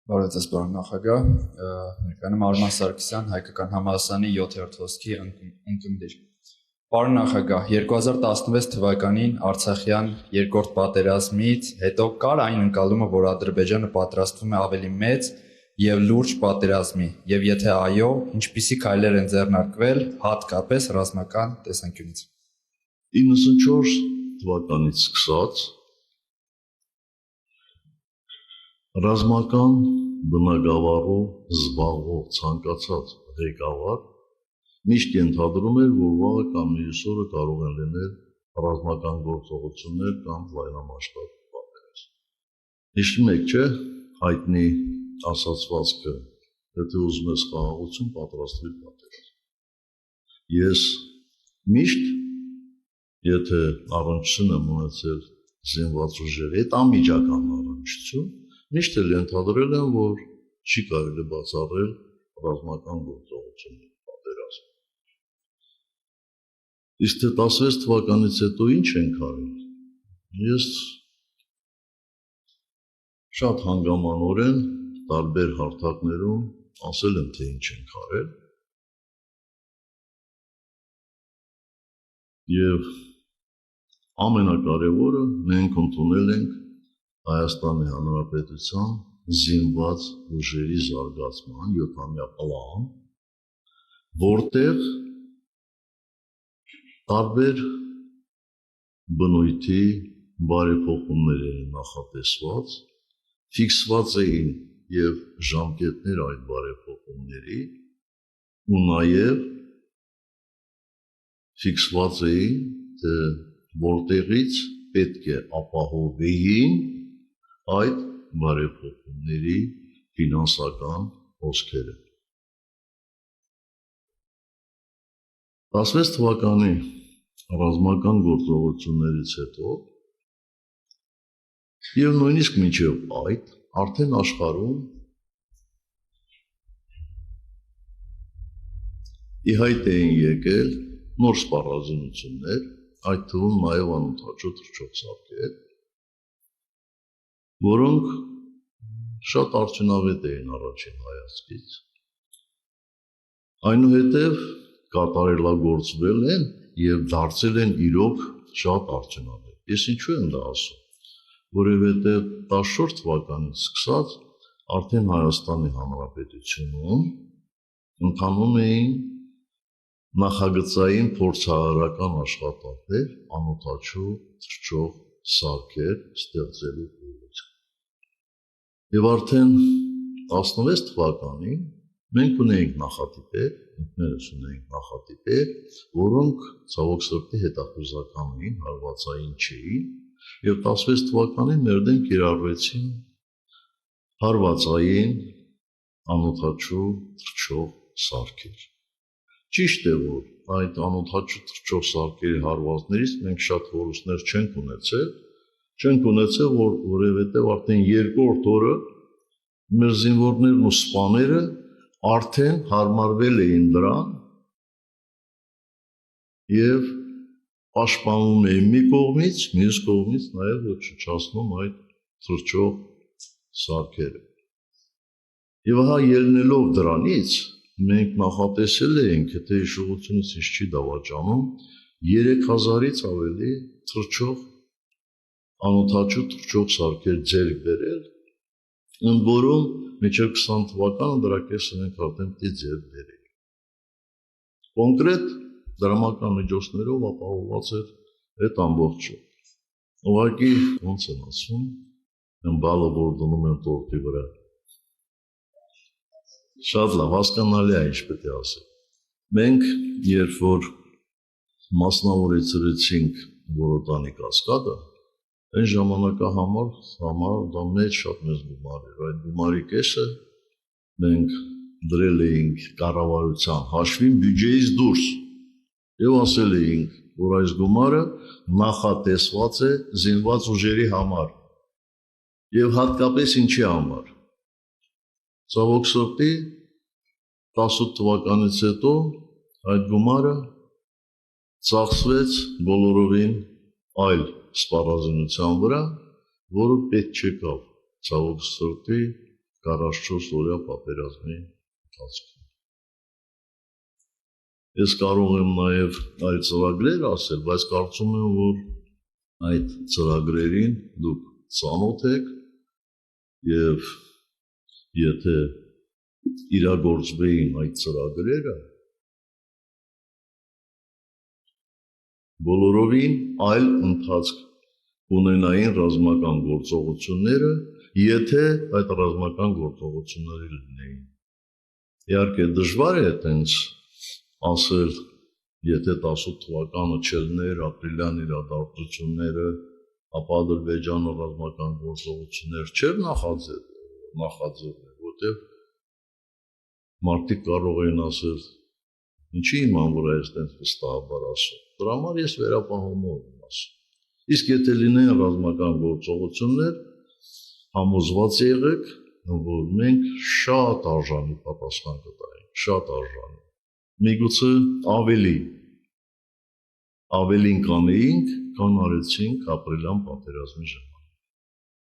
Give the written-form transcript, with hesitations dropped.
Բարև ձեզ, պարոն նախագահ, ներկայանում Արման Սարգսյան, Հայկական համալսարանի 7-րդ հոսքի ունկնդիր։ Պարոն նախագահ, 2016 թվականին Արցախյան երկրորդ պատերազմից հետո կար այն ընկալումը, որ Ադրբեջանը պատրաստվում է ավելի մեծ եւ լուրջ պատերազմի, եւ եթե այո, ինչպիսի քայլեր են ձեռնարկվել, հատկապես ռազմական տեսանկյունից։ 94 թվականից սկսած ռազմական բնագավառով զբաղվող ցանկացած ղեկավար միշտ ենթադրում էր, որ վաղը կամ մյուս օրը կարող են լինել ռազմական գործողություններ կամ լայնամասշտաբ պատերազմ։ Հիշում եք, չէ՞, հայտնի ասացվածքը, եթե ուզում ես խաղաղություն, պատրաստվիր պատերազմ։ Ես միշտ, եթե առնչություն եմ ունեցել զինված ուժերի հետ, անմիջական առնչություն, միշտ էլ ենթադրել եմ, որ չի կարելի բացառել ռազմական գործողություններ պատերազմ։ Իսկ թե 16 թվականից հետո ինչ ենք արել, ես շատ հանգամանորեն տարբեր հարթակներում ասել եմ, թե ինչ ենք արել եւ ամենակարևորը մենք ընդունել ենք Հայաստանի Հանրապետության զինված ուժերի զարգացման 7-ամյա պլան, որտեղ տարբեր բնույթի բարեփոխումներ էին նախատեսված, ֆիքսված էին եւ ժամկետներ այդ բարեփոխումների ու նաեւ ֆիքսված էին, թե որտեղից պետք է ապահովեին այդ բարեփոխումների ֆինանսական հոսքերը։ 16 թվականի ռազմական գործողություններից հետո եւ նույնիսկ մինչեւ այդ արդեն աշխարհում ի հայտ էին եկել նոր սպառազինություններ, այդ թվում նաեւ անընդհատ թռչող սարքեր, որոնք շատ արդյունավետ էին առաջին հայացքից, այնուհետև կատարելագործվել են եւ դարձել են իրոք շատ արդյունավետ։ Ես ինչու եմ դա ասում, որովհետեւ 14 թվականից սկսած արդեն Հայաստանի Հանրապետությունում ընթանում էին նախագծային փորձարարական աշխատանքներ անօդաչու թռչող սարքեր ստեղծելու ուղղությամբ։ Եվ արդեն 16 թվականին մենք ունեինք նախատիպեր, ինքներս ունեինք նախատիպեր, որոնք ցավոք սրտի հետախուզական էին, հարվածային չէին, եւ 16 թվականին մեր դեմ կիրառվեցին հարվածային անօդաչու թռչող սարքեր։ Ճիշտ է, որ այդ անօդաչու թռչող սարքերի հարվածներից մենք շատ որոշներ չենք ունեցել, որովհետև արդեն երկրորդ օրը մեր զինվորներն ու սպաները արդեն հարմարվել էին դրան եւ պաշտպանվում էին մի կողմից, մյուս կողմից նաեւ ոչնչացնում այդ թռչող սարքերը։ Եվ ահա ելնելով դրանից մենք նախատեսել էինք, եթե հիշողությունս ինձ չի դավաճանում, 3000-ից ավելի թռչող անօդաչու թռչող սարքեր ձեռք բերել, ընդ որում մինչև 20 թվականը դրա կեսը մենք արդեն պետք է ձեռք բերեինք։ Կոնկրետ դրամական միջոցներով ապահովված էր այդ ամբողջը։ Ուղղակի ոնց են ասում, այն բալը, որ դնում են տորտի վրա։ Շատ լավ, հասկանալի է, ինչ պետք է ասել։ Մենք, երբ որ մասնավորեցրեցինք Որոտանի կասկադը, այն ժամանակահամար դա շատ մեծ գումար էր։ Այդ գումարի կեսը մենք դրել էինք կառավարության հաշվին բյուջեից դուրս եւ ասել էինք, որ այս գումարը նախատեսված է զինված ուժերի համար եւ հատկապես ինչի համար։ Ցավոք սրտի 18 թվականից հետո այդ գումարը ծախսվեց բոլորովին այլ սպառազինության վրա, որը պետք չեկավ ցավոք սրտի 44 օրյա պատերազմի ընթացքում։ Ես կարող եմ նաև այլ ծրագրեր ասել, բայց կարծում եմ, որ այդ ծրագրերին դուք ծանոթ եք եւ եթե իրագործվեին այդ ծրագրերը, բոլորովին այլ ընթացք ունենային ռազմական գործողությունները, եթե այդ ռազմական գործողությունները լինեին։ Իհարկե դժվար է այտենց ասել, եթե 18 թվականը չլիներ ապրիլյան իրադարձությունները, ապա Ադրբեջանը ռազմական գործողություններ չէր նախաձեռնել, որտեղ մարդիկ կարող էին ասել, ինչի իման վրա ես այդպես վստահաբար ասում։ Դրա համար ես վերապահումով եմ ասում։ Իսկ եթե լինեին ռազմական գործողություններ, համոզված եղեք, որ մենք շատ արժանի պատասխան կտայինք, շատ արժանի։ Միգուցե ավելին կանեինք, քան արեցինք ապրիլյան պատերազմի ժամանակ։